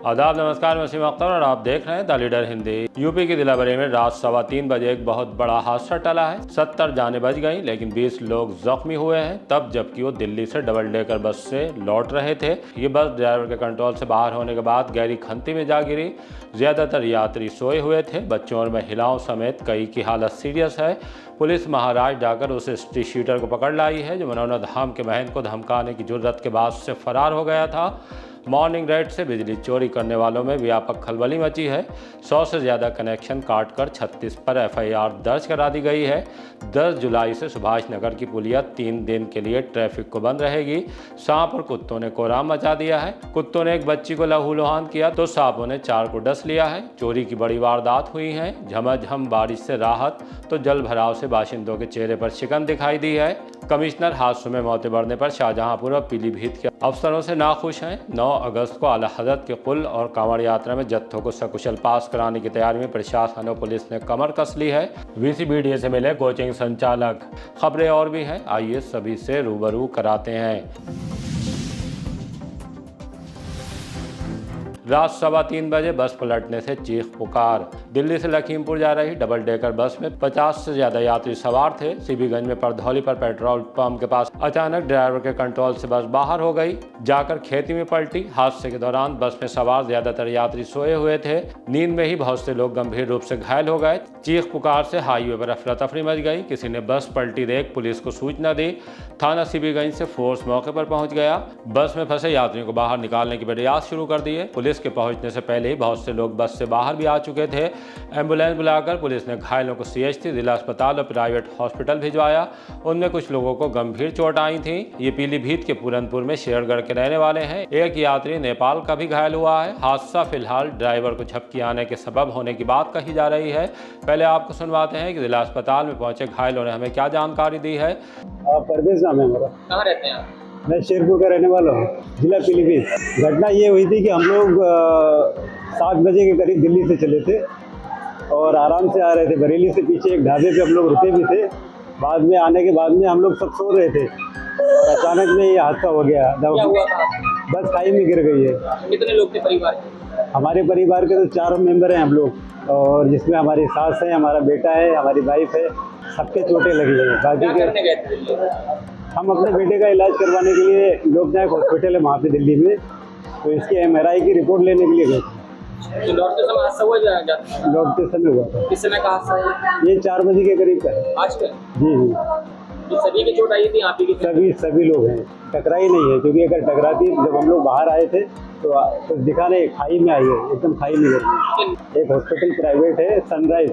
आदाब, नमस्कार। मैं वसीम अख्तर और आप देख रहे हैं द लीडर हिंदी। यूपी की दिलावरी में रात 3:15 बजे एक बहुत बड़ा हादसा टला है। 70 जानें बच गईं, लेकिन 20 लोग जख्मी हुए हैं, तब जबकि वो दिल्ली से डबल डेकर बस से लौट रहे थे। ये बस ड्राइवर के कंट्रोल से बाहर होने के बाद गहरी खंती में जा गिरी। ज्यादातर यात्री सोए हुए थे। बच्चों और महिलाओं समेत कई की हालत सीरियस है। पुलिस महाराज जाकर उस स्ट्रीट शीटर को पकड़ लाई है जो मनोना धाम के महंत को धमकाने की जुर्रत के बाद से फरार हो गया था। मॉर्निंग रेड से बिजली चोरी करने वालों में व्यापक खलबली मची है। 100 से ज़्यादा कनेक्शन काटकर 36 पर FIR दर्ज करा दी गई है। 10 जुलाई से सुभाष नगर की पुलिया 3 दिन के लिए ट्रैफिक को बंद रहेगी। सांप और कुत्तों ने कोहराम मचा दिया है। कुत्तों ने एक बच्ची को लहूलुहान किया तो सांपों ने 4 को डस लिया है। चोरी की बड़ी वारदात हुई है। झमाझम बारिश से राहत तो जल भराव से बाशिंदों के चेहरे पर शिकन दिखाई दी है। कमिश्नर हादसों में मौतें बढ़ने पर शाहजहांपुर और पीलीभीत के अफसरों से नाखुश हैं। 9 अगस्त को आला हजरत के कुल और कांवड़ यात्रा में जत्थों को सकुशल पास कराने की तैयारी में प्रशासन और पुलिस ने कमर कस ली है। VCBDA से मिले कोचिंग संचालक। खबरें और भी हैं, आइए सभी से रूबरू कराते हैं। रात 3:15 बजे बस पलटने से चीख पुकार। दिल्ली से लखीमपुर जा रही डबल डेकर बस में 50 से ज्यादा यात्री सवार थे। सीबीगंज में परधौली पर पेट्रोल पंप के पास अचानक ड्राइवर के कंट्रोल से बस बाहर हो गई, जाकर खेती में पलटी। हादसे के दौरान बस में सवार ज्यादातर यात्री सोए हुए थे। नींद में ही बहुत से लोग गंभीर रूप से घायल हो गए। चीख पुकार से हाईवे पर अफरा तफरी मच गई। किसी ने बस पलटी देख पुलिस को सूचना दी। थाना सीबीगंज से फोर्स मौके पर पहुंच गया। बस में फंसे यात्रियों को बाहर निकालने के प्रयास शुरू कर दिए। पुलिस के पहुंचने से पहले ही बहुत से लोग बस से बाहर भी आ चुके थे। एम्बुलेंस बुलाकर पुलिस ने घायलों को CHT, जिला अस्पताल और प्राइवेट हॉस्पिटल भिजवाया। उनमें कुछ लोगों को गंभीर चोट आई थी। ये पीलीभीत के पूरनपुर में शेरगढ़ के रहने वाले हैं। एक यात्री नेपाल का भी घायल हुआ है। हादसा फिलहाल ड्राइवर को झपकी आने के सबब होने की बात कही जा रही है। पहले आपको सुनवाते हैं कि जिला अस्पताल में पहुंचे घायलों ने हमें क्या जानकारी दी है। परवेज नाम है मेरा। कहाँ रहते हैं आप? मैं शेरपुर का रहने वाला हूँ, जिला पीलीभीत। घटना ये हुई थी कि हम लोग 7 बजे के करीब दिल्ली से चले थे और आराम से आ रहे थे। बरेली से पीछे एक ढाबे पे हम लोग रुके भी थे। बाद में आने के बाद में हम लोग सब सो रहे थे और अचानक में ये हादसा हो गया। क्या हुआ था? बस खाई में गिर गई है। कितने लोग थे परिवार के? हमारे परिवार के तो 4 मेंबर हैं हम लोग, और जिसमें हमारी सास है, हमारा बेटा है, हमारी वाइफ है। सबके चोटें लगी हैं। बाकी क्या के करने गए थे दिल्ली? हम अपने बेटे का इलाज करवाने के लिए लोकनायक हॉस्पिटल है वहाँ पे दिल्ली में, तो इसकी MRI की रिपोर्ट लेने के लिए गए थे। तो लौटते समय हादसा हुआ जाता? लौटते समय हुआ था। किस समय का हादसा है? ये 4 बजे के करीब का है। आज का? जी। तो सभी की चोट आई थी? आप ही की? सभी लोग हैं। टकराई नहीं है, क्योंकि अगर टकराती, जब हम लोग बाहर आए थे तो कुछ दिखा नहीं, खाई में आई है, एकदम खाई में गिर गई। एक हॉस्पिटल प्राइवेट है सनराइज,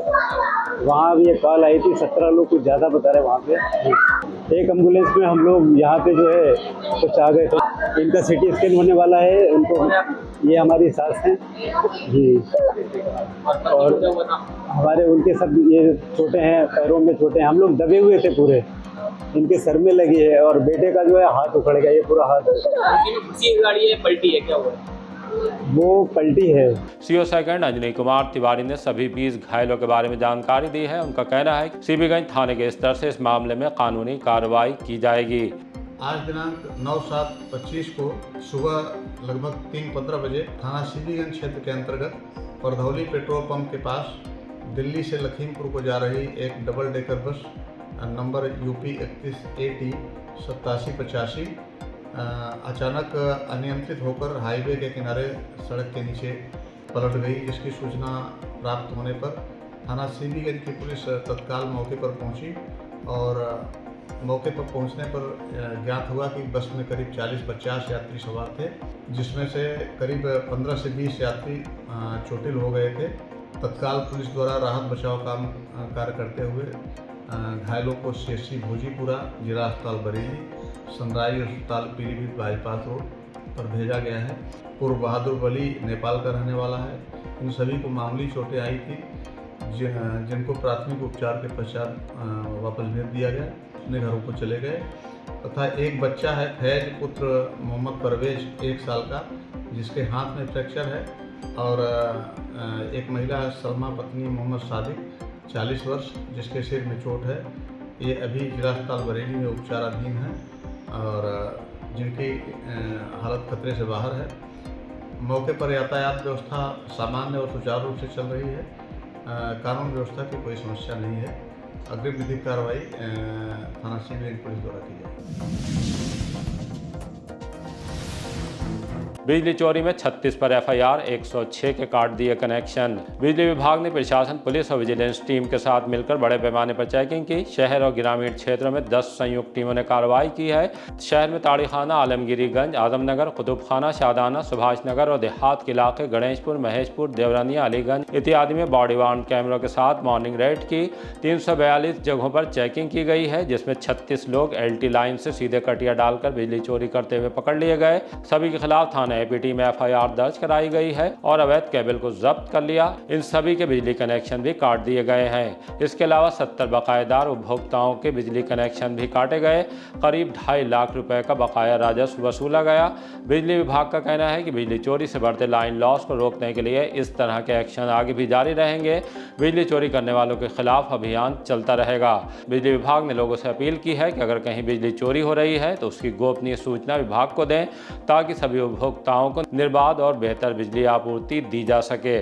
वहाँ भी एक कॉल आई थी। 17 लोग कुछ ज़्यादा बता रहे वहाँ पे। एक एम्बुलेंस में हम लोग यहाँ पे जो है कुछ आ गए थे। इनका CT स्कैन होने वाला है। उनको, ये हमारी सास हैं जी, और हमारे उनके सब ये चोटें हैं, पैरों में चोटें। हम लोग दबे हुए थे पूरे, इनके सर में लगी है और बेटे का जो है हाथ उखड़ गया, ये पूरा हाथ। गाड़ी है पलटी है, क्या हुआ? वो पलटी है। CO सेकंड अंजनी कुमार तिवारी ने सभी 20 घायलों के बारे में जानकारी दी है। उनका कहना है कि सीबीगंज थाने के स्तर से इस मामले में कानूनी कार्रवाई की जाएगी। आज दिनांक 9/7/25 को सुबह लगभग 3:15 बजे थाना सीबीगंज क्षेत्र के अंतर्गत परधौली पेट्रोल पंप के पास दिल्ली से लखीमपुर को जा रही एक double decker bus number UP 31 AT 8785 अचानक अनियंत्रित होकर हाईवे के किनारे सड़क के नीचे पलट गई। जिसकी सूचना प्राप्त होने पर थाना सीबीगंज की पुलिस तत्काल मौके पर पहुंची और मौके पर पहुंचने पर ज्ञात हुआ कि बस में करीब 40-50 यात्री सवार थे, जिसमें से करीब 15 से 20 यात्री चोटिल हो गए थे। तत्काल पुलिस द्वारा राहत बचाव कार्य करते हुए घायलों को CHC भोजीपुरा, जिला अस्पताल बरेली, सनराइज अस्पताल पीलीभीत बाईपास रोड पर भेजा गया है। पूर्व बहादुर वली नेपाल का रहने वाला है। इन सभी को मामूली चोटें आई थी, जिनको प्राथमिक उपचार के पश्चात वापस भेज दिया गया, अपने घरों को चले गए। तथा एक बच्चा है फैज पुत्र मोहम्मद परवेज 1 साल का, जिसके हाथ में फ्रैक्चर है, और एक महिला सलमा पत्नी मोहम्मद सादिक 40 वर्ष, जिसके सिर में चोट है। ये अभी जिला अस्पताल बरेली में उपचाराधीन है और जिनकी हालत खतरे से बाहर है। मौके पर यातायात व्यवस्था सामान्य और सुचारू रूप से चल रही है। कानून व्यवस्था की कोई समस्या नहीं है। अग्रिम विधिक कार्रवाई थाना सिटी पुलिस द्वारा की जाएगी। बिजली चोरी में 36 पर एफआईआर, 106 के काट दिए कनेक्शन। बिजली विभाग ने प्रशासन, पुलिस और विजिलेंस टीम के साथ मिलकर बड़े पैमाने पर चेकिंग की। शहर और ग्रामीण क्षेत्रों में 10 संयुक्त टीमों ने कार्रवाई की है। शहर में ताड़ीखाना, आलमगीरीगंज, आजमनगर, कुतुबखाना, शादाना, सुभाष नगर और देहात के इलाके गणेशपुर, महेशपुर, देवरानिया, अलीगंज इत्यादि में बॉडी वार्न कैमरों के साथ मॉर्निंग रेड की। 342 जगहों पर चेकिंग की गई है, जिसमें 36 लोग एलटी लाइन से सीधे कटिया डालकर बिजली चोरी करते हुए पकड़ लिए गए। सभी के खिलाफ थाना एपीटी में एफआईआर दर्ज कराई गई है और अवैध केबल को जब्त कर लिया। इन सभी के बिजली कनेक्शन भी काट दिए गए हैं। इसके अलावा 70 बकायेदार उपभोक्ताओं के बिजली कनेक्शन भी काटे गए। करीब 2.5 लाख रुपए का बकाया राजस्व वसूला गया। बिजली विभाग का कहना है कि बिजली चोरी से बढ़ते लाइन लॉस को रोकने के लिए इस तरह के एक्शन आगे भी जारी रहेंगे। बिजली चोरी करने वालों के खिलाफ अभियान चलता रहेगा। बिजली विभाग ने लोगों से अपील की है कि अगर कहीं बिजली चोरी हो रही है तो उसकी गोपनीय सूचना विभाग को दें, ताकि सभी उपभोक्ताओं को निर्बाध और बेहतर बिजली आपूर्ति दी जा सके।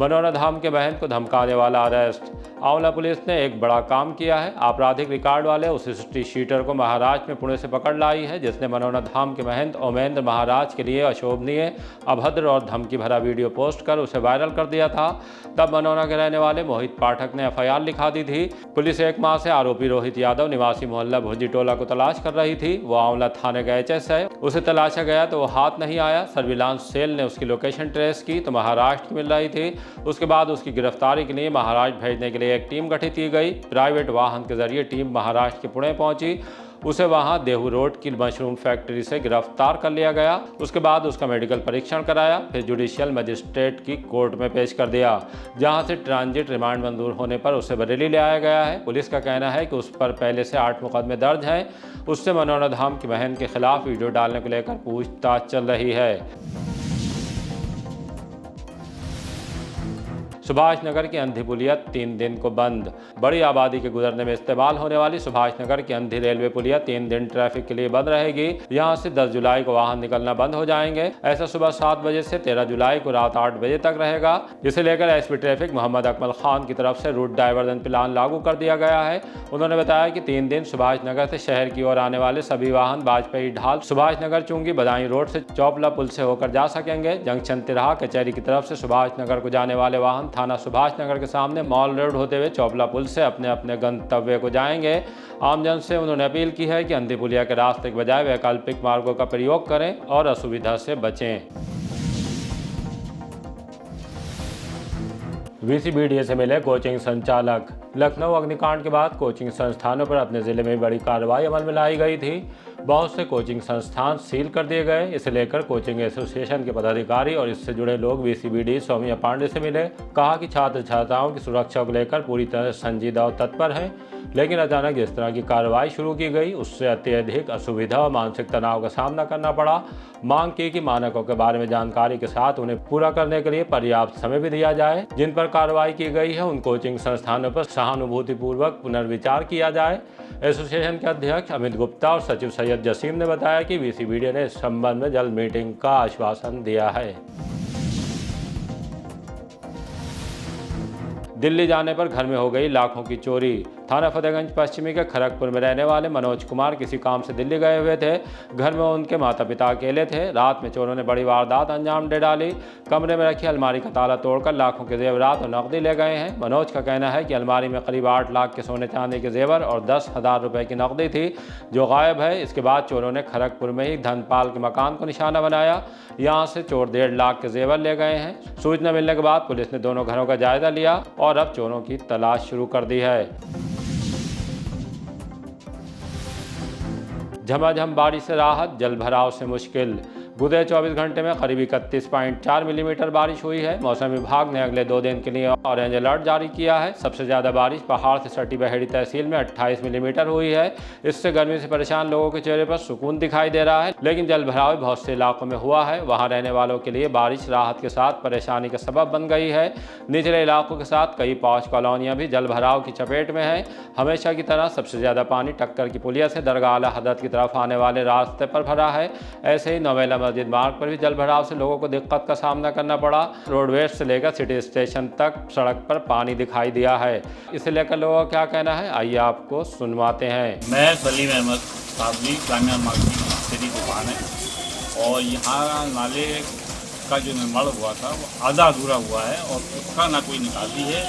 मनोरा धाम के महंत को धमकाने वाला अरेस्ट। आंवला पुलिस ने एक बड़ा काम किया है। आपराधिक रिकॉर्ड वाले उस हिस्ट्री शीटर को महाराष्ट्र में पुणे से पकड़ लाई है, जिसने मनोरा धाम के महंत ओमेंद्र महाराज के लिए अशोभनीय, अभद्र और धमकी भरा वीडियो पोस्ट कर उसे वायरल कर दिया था। तब मनोरा के रहने वाले मोहित पाठक ने एफआईआर लिखा दी थी। पुलिस 1 माह से आरोपी रोहित यादव निवासी मोहल्ला भुजी टोला को तलाश कर रही थी। वो आंवला थाने का एचएस है। उसे तलाशा गया तो वो हाथ नहीं आया। सर्विलांस सेल ने उसकी लोकेशन ट्रेस की तो महाराष्ट्र की मिल रही थी। उसके बाद उसकी गिरफ्तारी के लिए महाराष्ट्र भेजने के लिए एक टीम गठित की गई। प्राइवेट वाहन के जरिए टीम महाराष्ट्र के पुणे पहुंची। उसे वहां देहू रोड की मशरूम फैक्ट्री से गिरफ्तार कर लिया गया। उसके बाद उसका मेडिकल परीक्षण कराया, फिर जुडिशियल मजिस्ट्रेट की कोर्ट में पेश कर दिया, जहां से ट्रांजिट रिमांड मंजूर होने पर उसे बरेली ले आया गया है। पुलिस का कहना है कि उस पर पहले से 8 मुकदमे दर्ज हैं। उससे मनोरा धाम की बहन के खिलाफ वीडियो डालने को लेकर पूछताछ चल रही है। सुभाष नगर की अंधी पुलिया 3 दिन को बंद। बड़ी आबादी के गुजरने में इस्तेमाल होने वाली सुभाष नगर की अंधी रेलवे पुलिया 3 दिन ट्रैफिक के लिए बंद रहेगी। यहां से 10 जुलाई को वाहन निकलना बंद हो जाएंगे। ऐसा सुबह 7 बजे से 13 जुलाई को रात 8 बजे तक रहेगा। इसे लेकर एसपी ट्रैफिक मोहम्मद अकमल खान की तरफ से रूट डाइवर्जन प्लान लागू कर दिया गया है। उन्होंने बताया कि 3 दिन सुभाष नगर से शहर की ओर आने वाले सभी वाहन वाजपेयी ढाल, सुभाष नगर, चुंगी, बदायूं रोड से चौपला पुल से होकर जा सकेंगे। जंक्शन तिराहा कचहरी की तरफ से सुभाष नगर को जाने वाले वाहन थाना सुभाष नगर के सामने मॉल रोड होते हुए चौपला पुल से अपने अपने गंतव्य को जाएंगे। आमजन से उन्होंने अपील की है कि अंधी पुलिया के रास्ते के बजाय वैकल्पिक मार्गों का प्रयोग करें और असुविधा से बचें। वीसीबीडीए से मिले कोचिंग संचालक। लखनऊ अग्निकांड के बाद कोचिंग संस्थानों पर अपने जिले में बड़ी कार्रवाई अमल में लाई गई थी। बहुत से कोचिंग संस्थान सील कर दिए गए। इसे लेकर कोचिंग एसोसिएशन के पदाधिकारी और इससे जुड़े लोग वीसीबीडी सौम्या पांडे से मिले। कहा कि छात्र छात्राओं की सुरक्षा को लेकर पूरी तरह संजीदा और तत्पर हैं, लेकिन अचानक जिस तरह की कार्रवाई शुरू की गई उससे अत्यधिक असुविधा और मानसिक तनाव का सामना करना पड़ा। मांग की कि मानकों के बारे में जानकारी के साथ उन्हें पूरा करने के लिए पर्याप्त समय भी दिया जाए। जिन पर कार्रवाई की गई है उन कोचिंग संस्थानों पर सहानुभूतिपूर्वक पुनर्विचार किया जाए। एसोसिएशन के अध्यक्ष अमित गुप्ता और सचिव सैयद जसीम ने बताया कि वीसीबीडी ने इस संबंध में जल्द मीटिंग का आश्वासन दिया है। दिल्ली जाने पर घर में हो गई लाखों की चोरी। थाना फतेहगंज पश्चिमी के खड़गपुर में रहने वाले मनोज कुमार किसी काम से दिल्ली गए हुए थे। घर में उनके माता पिता अकेले थे। रात में चोरों ने बड़ी वारदात अंजाम दे डाली। कमरे में रखी अलमारी का ताला तोड़कर लाखों के जेवरात और नकदी ले गए हैं। मनोज का कहना है कि अलमारी में करीब 8 लाख के सोने चांदी के जेवर और 10,000 रुपए की नकदी थी, जो गायब है। इसके बाद चोरों ने खड़गपुर में ही धनपाल के मकान को निशाना बनाया। यहाँ से चोर 1.5 लाख के जेवर ले गए हैं। सूचना मिलने के बाद पुलिस ने दोनों घरों का जायजा लिया और अब चोरों की तलाश शुरू कर दी है। झमाझम बारिश से राहत, जल भराव से मुश्किल। गुज़रे 24 घंटे में करीब 31.4 मिलीमीटर बारिश हुई है। मौसम विभाग ने अगले 2 दिन के लिए ऑरेंज अलर्ट जारी किया है। सबसे ज़्यादा बारिश पहाड़ से सटी बहेड़ी तहसील में 28 मिलीमीटर हुई है। इससे गर्मी से परेशान लोगों के चेहरे पर सुकून दिखाई दे रहा है, लेकिन जलभराव बहुत से इलाकों में हुआ है। वहां रहने वालों के लिए बारिश राहत के साथ परेशानी का सबब बन गई है। निचले इलाकों के साथ कई पॉश कॉलोनियां भी जलभराव की चपेट में हैं। हमेशा की तरह सबसे ज़्यादा पानी टक्कर की पुलिया से दरगाह आला हज़रत की तरफ आने वाले रास्ते पर भरा है। ऐसे ही नौवेला मस्जिद मार्ग पर भी जलभराव से लोगों को दिक्कत का सामना करना पड़ा। रोडवेज से लेकर सिटी स्टेशन तक सड़क पर पानी दिखाई दिया है। इसे लेकर लोगों का क्या कहना है, आइए आपको सुनवाते हैं। मैं सलीम अहमद साबरी ग्रामीण मार्केटिंग मेरी दुकान है और यहाँ नाले का जो निर्माण हुआ था वो आधा अधूरा हुआ है और उसका ना कोई निकासी है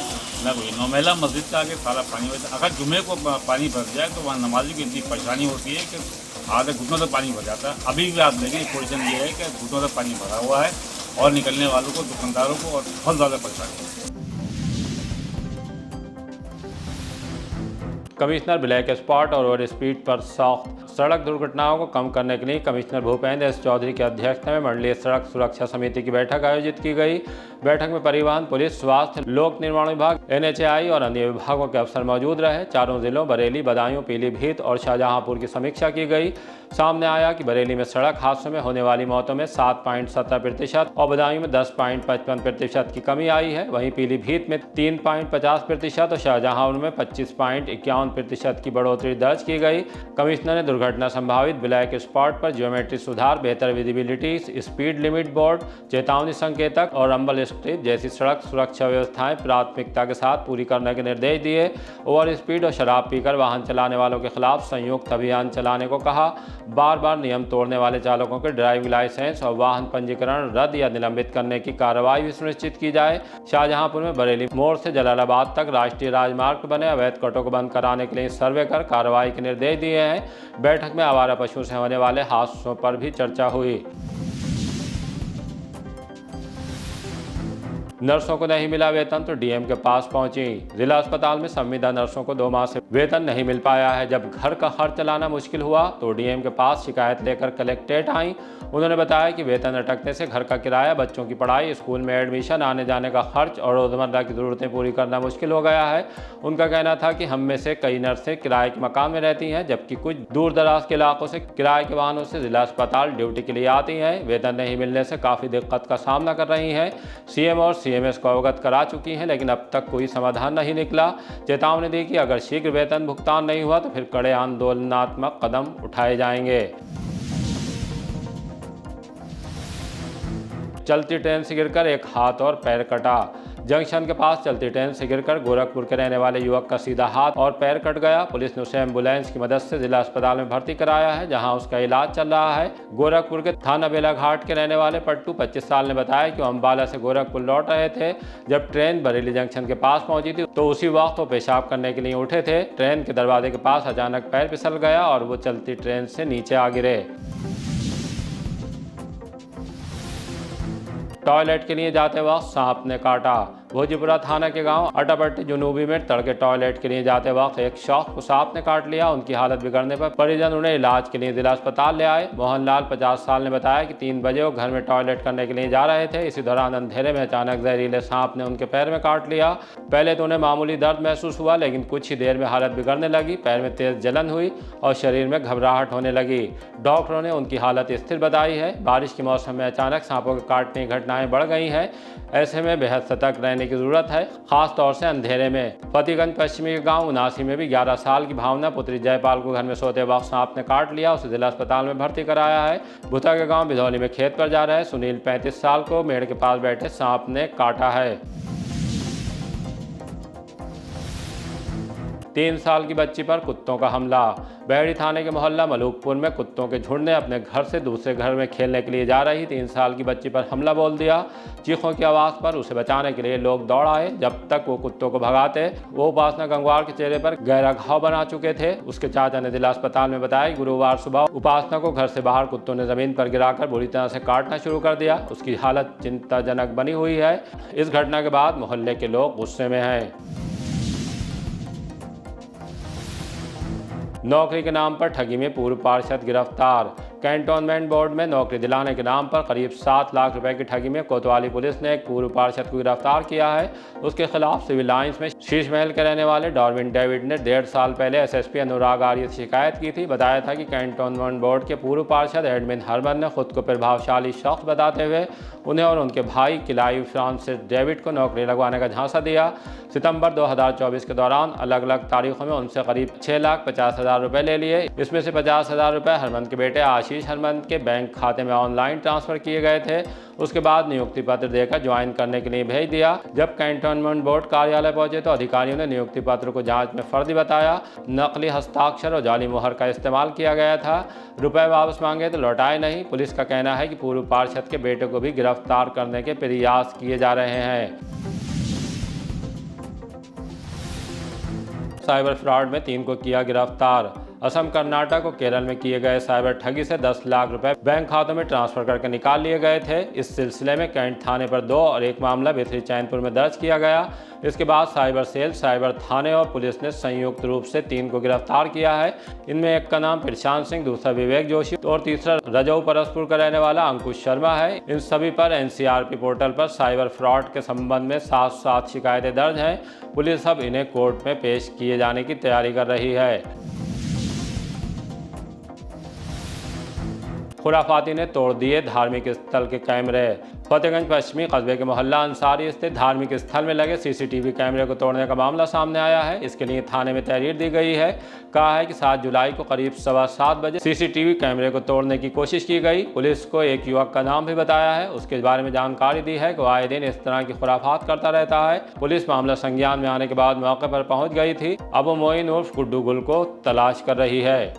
ना कोई। नौमेला मस्जिद के आगे सारा पानी होता है। अगर जुमे को पानी भर जाए तो वहाँ नमाजी को इतनी परेशानी होती है कि आधे घुटनों तक पानी भर जाता है। अभी भी आप देखें पोजीशन ये है कि घुटनों तक पानी भरा हुआ है और निकलने वालों को, दुकानदारों को और बहुत ज़्यादा परेशानी है। कमिश्नर ब्लैक स्पॉट और ओवर स्पीड पर सख्त। सड़क दुर्घटनाओं को कम करने के लिए कमिश्नर भूपेंद्र एस चौधरी की अध्यक्षता में मंडलीय सड़क सुरक्षा समिति की बैठक आयोजित की गई। बैठक में परिवहन, पुलिस, स्वास्थ्य, लोक निर्माण विभाग, NHAI और अन्य विभागों के अफसर मौजूद रहे। चारों जिलों बरेली, बदायूं, पीलीभीत और शाहजहांपुर की समीक्षा की गई। सामने आया कि बरेली में सड़क हादसों में होने वाली मौतों में 7.17% और बदायूं में 10.55% की कमी आई है। वहीं पीलीभीत में 3.50% और शाहजहांपुर में 25.51% की बढ़ोतरी दर्ज की गई। कमिश्नर ने दुर्घटना संभावित ब्लैक स्पॉट पर ज्योमेट्री सुधार, बेहतर विजिबिलिटी, स्पीड लिमिट बोर्ड, चेतावनी संकेतक और रंबल स्ट्रिप जैसी सड़क सुरक्षा व्यवस्थाएं प्राथमिकता के साथ पूरी करने के निर्देश दिए। ओवर स्पीड और शराब पीकर वाहन चलाने वालों के खिलाफ संयुक्त अभियान चलाने को कहा। बार बार नियम तोड़ने वाले चालकों के ड्राइविंग लाइसेंस और वाहन पंजीकरण रद्द या निलंबित करने की कार्रवाई भी सुनिश्चित की जाए। शाहजहांपुर में बरेली मोड़ से जलालाबाद तक राष्ट्रीय राजमार्ग बने अवैध कटों को बंद कराने के लिए सर्वे कर कार्रवाई के निर्देश दिए हैं। बैठक में आवारा पशुओं से होने वाले हादसों पर भी चर्चा हुई। नर्सों को नहीं मिला वेतन तो डीएम के पास पहुंची। जिला अस्पताल में संविदा नर्सों को 2 माह से वेतन नहीं मिल पाया है। जब घर का खर्च चलाना मुश्किल हुआ तो डीएम के पास शिकायत लेकर कलेक्ट्रेट आई। उन्होंने बताया कि वेतन अटकने से घर का किराया, बच्चों की पढ़ाई, स्कूल में एडमिशन, आने जाने का खर्च और रोजमर्रा की ज़रूरतें पूरी करना मुश्किल हो गया है। उनका कहना था कि हम में से कई नर्सें किराए के मकान में रहती हैं, जबकि कुछ दूर दराज के इलाकों से किराए के वाहनों से जिला अस्पताल ड्यूटी के लिए आती हैं। वेतन नहीं मिलने से काफ़ी दिक्कत का सामना कर रही हैं। सीएम और CMS को अवगत करा चुकी हैं, लेकिन अब तक कोई समाधान नहीं निकला। चेतावनी दी कि अगर शीघ्र वेतन भुगतान नहीं हुआ तो फिर कड़े आंदोलनात्मक कदम उठाए जाएंगे। चलती ट्रेन से गिरकर एक हाथ और पैर कटा। जंक्शन के पास चलती ट्रेन से गिरकर गोरखपुर के रहने वाले युवक का सीधा हाथ और पैर कट गया। पुलिस ने उसे एम्बुलेंस की मदद से जिला अस्पताल में भर्ती कराया है, जहां उसका इलाज चल रहा है। गोरखपुर के थाना बेलाघाट के रहने वाले पट्टू 25 साल ने बताया कि वो अम्बाला से गोरखपुर लौट रहे थे। जब ट्रेन बरेली जंक्शन के पास पहुंची थी तो उसी वक्त वो पेशाब करने के लिए उठे थे। ट्रेन के दरवाजे के पास अचानक पैर फिसल गया और वो चलती ट्रेन से नीचे आ गिरे। टॉयलेट के लिए जाते वक्त सांप ने काटा। भोजीपुरा थाना के गांव अटापट्टी जुनूबी में तड़के टॉयलेट के लिए जाते वक्त एक शख्स को सांप ने काट लिया। उनकी हालत बिगड़ने पर परिजन उन्हें इलाज के लिए जिला अस्पताल ले आए। मोहनलाल 50 साल ने बताया कि 3 बजे वो घर में टॉयलेट करने के लिए जा रहे थे। इसी दौरान अंधेरे में अचानक जहरीले सांप ने उनके पैर में काट लिया। पहले तो उन्हें मामूली दर्द महसूस हुआ, लेकिन कुछ ही देर में हालत बिगड़ने लगी। पैर में तेज जलन हुई और शरीर में घबराहट होने लगी। डॉक्टरों ने उनकी हालत स्थिर बताई है। बारिश के मौसम में अचानक सांपों के काटने की घटनाएं बढ़ गई हैं। ऐसे में बेहद सतर्क रहने की जरूरत है, खास तौर से अंधेरे में। फतेहगंज पश्चिमी के गांव उनासी में भी 11 साल की भावना पुत्री जयपाल को घर में सोते वक्त सांप ने काट लिया। उसे जिला अस्पताल में भर्ती कराया है। भुता के गांव बिधौली में खेत पर जा रहे सुनील 35 साल को मेड़ के पास बैठे सांप ने काटा है। 3 साल की बच्ची पर कुत्तों का हमला। बहेड़ी थाने के मोहल्ला मलूकपुर में कुत्तों के झुंड ने अपने घर से दूसरे घर में खेलने के लिए जा रही 3 साल की बच्ची पर हमला बोल दिया। चीखों की आवाज़ पर उसे बचाने के लिए लोग दौड़ आए। जब तक वो कुत्तों को भगाते, वो उपासना गंगवार के चेहरे पर गहरा घाव बना चुके थे। उसके चाचा ने जिला अस्पताल में बताया गुरुवार सुबह उपासना को घर से बाहर कुत्तों ने जमीन पर गिराकर बुरी तरह से काटना शुरू कर दिया। उसकी हालत चिंताजनक बनी हुई है। इस घटना के बाद मोहल्ले के लोग गुस्से में हैं। नौकरी के नाम पर ठगी में पूर्व पार्षद गिरफ्तार। कैंटोनमेंट बोर्ड में नौकरी दिलाने के नाम पर करीब 7 लाख रुपए की ठगी में कोतवाली पुलिस ने एक पूर्व पार्षद को गिरफ्तार किया है। उसके खिलाफ सिविल लाइंस में शीश महल के रहने वाले डॉर्विन डेविड ने 1.5 साल पहले एसएसपी अनुराग आर्य से शिकायत की थी। बताया था कि कैंटोनमेंट बोर्ड के पूर्व पार्षद एडमिन हरमन ने खुद को प्रभावशाली शख्स बताते हुए उन्हें और उनके भाई किलाई फ्रांसिस डेविड को नौकरी लगवाने का झांसा दिया। सितंबर 2024 के दौरान अलग अलग तारीखों में उनसे करीब 6,50,000 रुपए ले लिए। इसमें से 50,000 रुपए हरमन के बेटे आशीष हरमन के बैंक खाते में ऑनलाइन ट्रांसफर किए गए थे। उसके बाद नियुक्ति पत्र देकर ज्वाइन करने के लिए भेज दिया। जब कैंटोनमेंट बोर्ड कार्यालय पहुंचे तो अधिकारियों ने नियुक्ति पत्र को जांच में फर्जी बताया। नकली हस्ताक्षर और जाली मुहर का इस्तेमाल किया गया था। रुपए वापस मांगे तो लौटाए नहीं। पुलिस का कहना है कि पूर्व पार्षद के बेटे को भी गिरफ्तार करने के प्रयास किए जा रहे हैं। साइबर फ्रॉड में 3 को किया गिरफ्तार। असम, कर्नाटक और केरल में किए गए साइबर ठगी से 10 लाख रुपए बैंक खातों में ट्रांसफर करके निकाल लिए गए थे। इस सिलसिले में कैंट थाने पर 2 और 1 मामला बेथरी चैनपुर में दर्ज किया गया। इसके बाद साइबर सेल, साइबर थाने और पुलिस ने संयुक्त रूप से 3 को गिरफ्तार किया है। इनमें एक का नाम प्रशांत सिंह, दूसरा विवेक जोशी और तीसरा रजऊ परसपुर का रहने वाला अंकुश शर्मा है। इन सभी पर एनसीआरपी पोर्टल पर साइबर फ्रॉड के संबंध में 7 शिकायतें दर्ज हैं। पुलिस अब इन्हें कोर्ट में पेश किए जाने की तैयारी कर रही है। खुराफाती ने तोड़ दिए धार्मिक स्थल के कैमरे। फतेहगंज पश्चिमी कस्बे के मोहल्ला अंसारी स्थित धार्मिक स्थल में लगे सीसीटीवी कैमरे को तोड़ने का मामला सामने आया है। इसके लिए थाने में तहरीर दी गई है। कहा है कि 7 जुलाई को करीब 7:15 बजे सीसीटीवी कैमरे को तोड़ने की कोशिश की गई। पुलिस को एक युवक का नाम भी बताया है। उसके बारे में जानकारी दी है कि वह आए दिन इस तरह की खुराफात करता रहता है। पुलिस मामला संज्ञान में आने के बाद मौके पर पहुंच गई थी। अब मोइन उर्फ गुड्डू गुल को तलाश कर रही है।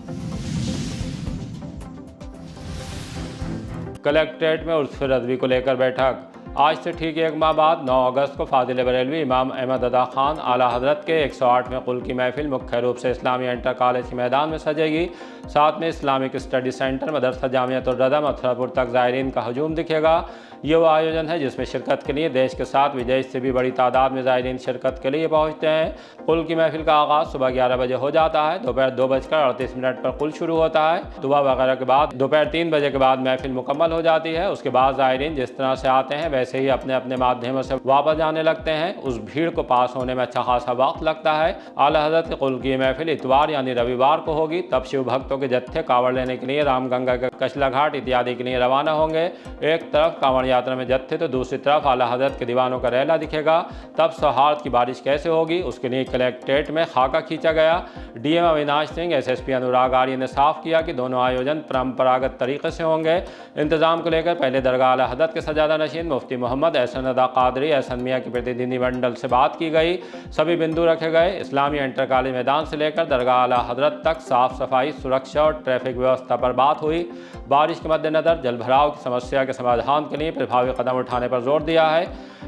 कलेक्ट्रेट में उर्स रज़वी को लेकर बैठक। आज से ठीक 1 माह बाद 9 अगस्त को फाजिल बरेलवी इमाम अहमद रज़ा खान आला हज़रत के 108वें कुल की महफिल मुख्य रूप से इस्लामी इंटर कॉलेज के मैदान में सजेगी। साथ में इस्लामिक स्टडी सेंटर मदरसा जामियतुर रज़ा मथुरापुर तक ज़ायरीन का हजूम दिखेगा। ये वो आयोजन है जिसमें शिरकत के लिए देश के साथ विदेश से भी बड़ी तादाद में ज़ायरीन शिरकत के लिए पहुँचते हैं। कुल की महफिल का आगाज़ सुबह 11 बजे हो जाता है। दोपहर 2:38 पर कुल शुरू होता है। दुआ वगैरह के बाद दोपहर 3 बजे के बाद महफिल मुकम्मल हो जाती है। उसके बाद ज़ायरीन जिस तरह से आते हैं वैसे ही अपने अपने माध्यमों से वापस जाने लगते हैं। उस भीड़ को पास होने में अच्छा खासा वक्त लगता है। आला हज़रत के कुल की महफिल इतवार यानी रविवार को होगी। तब शिव भक्तों के जत्थे कांवड़ लेने के लिए रामगंगा के कचला घाट इत्यादि के लिए रवाना होंगे। एक तरफ कांवड़ यात्रा में जत्थे तो दूसरी तरफ आला हज़रत के दीवानों का रैला दिखेगा। तब सौहार्द की बारिश कैसे होगी उसके लिए कलेक्ट्रेट में खाका खींचा गया। डीएम अविनाश सिंह, एसएसपी अनुराग आर्य ने साफ किया कि दोनों आयोजन परंपरागत तरीके से होंगे। इंतजाम को लेकर पहले दरगाह आला हज़रत के सजादा नशीन मुफ्ती मोहम्मद एहसन रज़ा कादरी एहसन मियाँ के प्रतिनिधिमंडल से बात की गई। सभी बिंदु रखे गए। इस्लामी इंटर कॉलेज मैदान से लेकर दरगाह आला हज़रत तक साफ सफाई, सुरक्षा और ट्रैफिक व्यवस्था पर बात हुई। बारिश के मद्देनज़र जलभराव की समस्या के समाधान के लिए प्रभावी कदम उठाने पर जोर दिया है।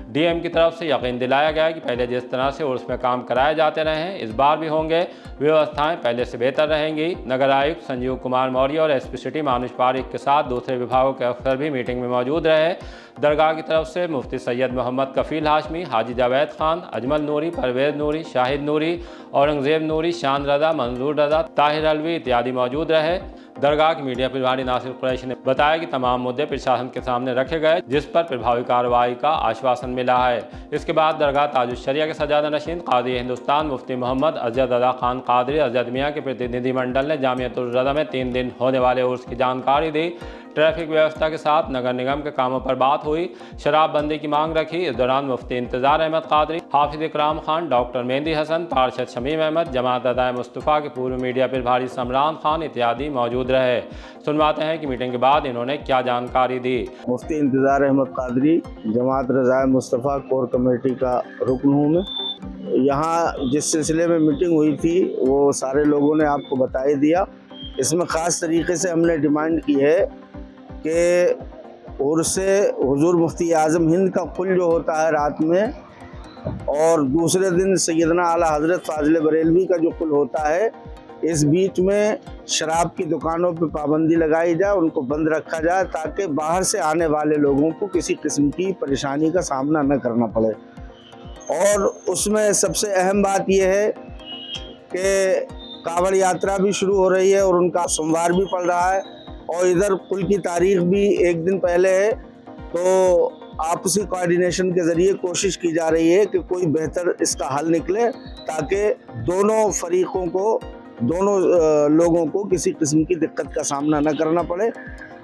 डीएम की तरफ से यकीन दिलाया गया कि पहले जिस तरह से उर्स में काम कराए जाते रहे हैं इस बार भी होंगे। व्यवस्थाएं पहले से बेहतर रहेंगी। नगर आयुक्त संजीव कुमार मौर्य और एसपी सिटी मानुष पारिक के साथ दूसरे विभागों के अफसर भी मीटिंग में मौजूद रहे। दरगाह की तरफ से मुफ्ती सैयद मोहम्मद कफील हाशमी, हाजी जावेद खान, अजमल नूरी, परवेज़ नूरी, शाहिद नूरी, औरंगजेब नूरी, शान रज़ा, मंजूर रज़ा, ताहिर अलवी इत्यादि मौजूद रहे। दरगाह के मीडिया प्रभारी नासिर कुरैशी ने बताया कि तमाम मुद्दे प्रशासन के सामने रखे गए जिस पर प्रभावी कार्रवाई का आश्वासन मिला है। इसके बाद दरगाह ताजुश्शरिया के सजादा नशीन कादी हिंदुस्तान मुफ्ती मोहम्मद अज़द रज़ा खान कादरी अज़द मियाँ के प्रतिनिधिमंडल ने जामियतुर रज़ा में 3 दिन होने वाले उर्स की जानकारी दी। ट्रैफिक व्यवस्था के साथ नगर निगम के कामों पर बात हुई। शराबबंदी की मांग रखी। इस दौरान मुफ्ती इंतजार अहमद कादरी, हाफिज इकराम खान, डॉक्टर मेहंदी हसन, पार्षद शमीम अहमद, जमात अदाए मुस्तफ़ा के पूर्व मीडिया प्रभारी समरान खान इत्यादि मौजूद रहे। सुनवाते हैं कि मीटिंग के बाद इन्होंने क्या जानकारी दी। मुफ्ती इंतजार अहमद कादरी, जमात रज़ाए मुस्तफ़ा कोर कमेटी का रुकन हूँ मैं। यहाँ जिस सिलसिले में मीटिंग हुई थी वो सारे लोगों ने आपको बता ही दिया। इसमें ख़ास तरीके से हमने डिमांड की है कि उर्से हुजूर मुफ्ती आज़म हिंद का कुल जो होता है रात में, और दूसरे दिन सैयदना आला हज़रत फाजिल बरेलवी का जो कुल होता है, इस बीच में शराब की दुकानों पर पाबंदी लगाई जाए, उनको बंद रखा जाए ताकि बाहर से आने वाले लोगों को किसी किस्म की परेशानी का सामना न करना पड़े। और उसमें सबसे अहम बात यह है कि कांवड़ यात्रा भी शुरू हो रही है और उनका सोमवार भी पड़ रहा है। और इधर पुल की तारीख भी एक दिन पहले है, तो आपसी कोऑर्डिनेशन के ज़रिए कोशिश की जा रही है कि कोई बेहतर इसका हल निकले, ताकि दोनों फरीकों को, दोनों लोगों को किसी किस्म की दिक्कत का सामना न करना पड़े।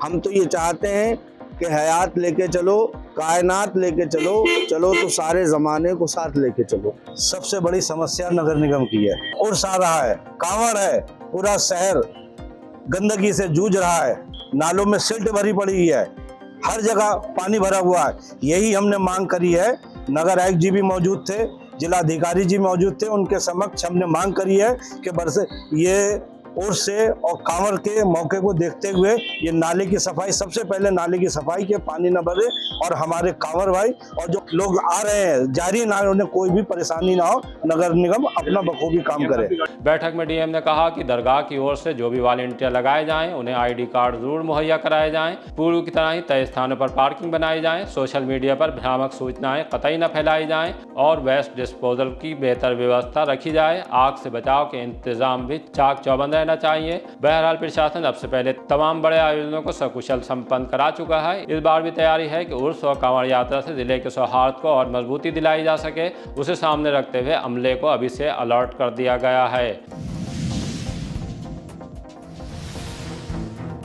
हम तो ये चाहते हैं कि हयात लेके चलो, कायनात लेके चलो, चलो तो सारे ज़माने को साथ लेके चलो। सबसे बड़ी समस्या नगर निगम की है, उर्स आ रहा है, कांवड़ है, पूरा शहर गंदगी से जूझ रहा है, नालों में सिल्ट भरी पड़ी है, हर जगह पानी भरा हुआ है। यही हमने मांग करी है। नगर आयुक्त जी भी मौजूद थे, जिलाधिकारी जी मौजूद थे, उनके समक्ष हमने मांग करी है कि बरसे ये उर्स से और कांवड़ के मौके को देखते हुए ये नाले की सफाई, सबसे पहले नाले की सफाई के, पानी न भरे और हमारे कांवड़ भाई और जो लोग आ रहे हैं जारी ना, उन्हें कोई भी परेशानी ना हो, नगर निगम अपना बखूबी काम करे। बैठक में डीएम ने कहा कि दरगाह की ओर से जो भी वॉलंटियर लगाए जाएं, उन्हें आईडी कार्ड जरूर मुहैया कराए जाएं, पूर्व की तरह ही तय स्थानों पर पार्किंग बनाई जाए, सोशल मीडिया पर भ्रामक सूचनाएं कतई न फैलाई जाएं और वेस्ट डिस्पोजल की बेहतर व्यवस्था रखी जाए। आग से बचाव के इंतजाम भी चाक चौबंद रहना चाहिए। बहरहाल प्रशासन अब से पहले तमाम बड़े आयोजनों को सकुशल संपन्न करा चुका है। इस बार भी तैयारी है कि उर्स और कांवड़ यात्रा से जिले के सौहार्द को और मजबूती दिलाई जा सके, उसे सामने रखते हुए अमले को अभी से अलर्ट कर दिया गया है।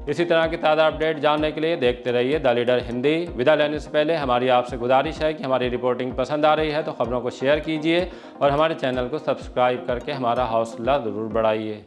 इसी तरह की ताज़ा अपडेट जानने के लिए देखते रहिए द लीडर हिंदी। विदा लेने से पहले हमारी आपसे गुजारिश है कि हमारी रिपोर्टिंग पसंद आ रही है तो खबरों को शेयर कीजिए और हमारे चैनल को सब्सक्राइब करके हमारा हौसला ज़रूर बढ़ाइए।